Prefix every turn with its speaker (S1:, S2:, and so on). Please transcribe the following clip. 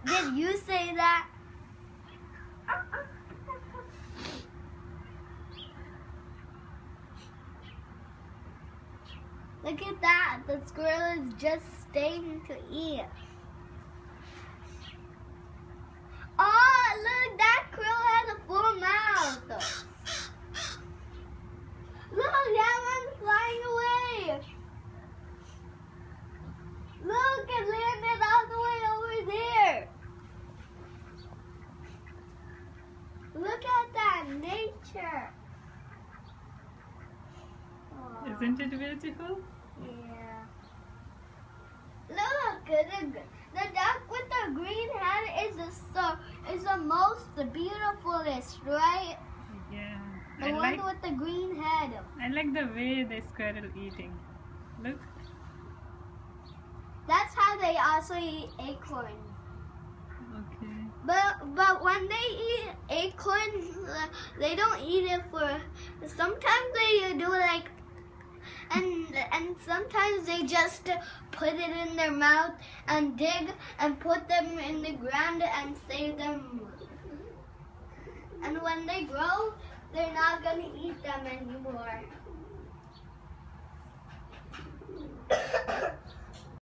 S1: Did you say that? Look at that. The squirrel is just staying to eat. Oh, look, that squirrel has a full mouth. Look, that one's flying away. Look, it landed all the way over there. Look at that nature. Oh.
S2: Isn't it beautiful?
S1: Yeah. Look, the duck with the green head is the most beautifulest, right?
S2: Yeah.
S1: The one with the green head.
S2: I like the way the squirrel eating. Look.
S1: That's how they also eat acorns.
S2: Okay.
S1: But when they eat acorns, they don't eat it for. Sometimes they do like, and sometimes they just put it in their mouth and dig and put them in the ground and save them. And when they grow, they're not gonna eat them anymore.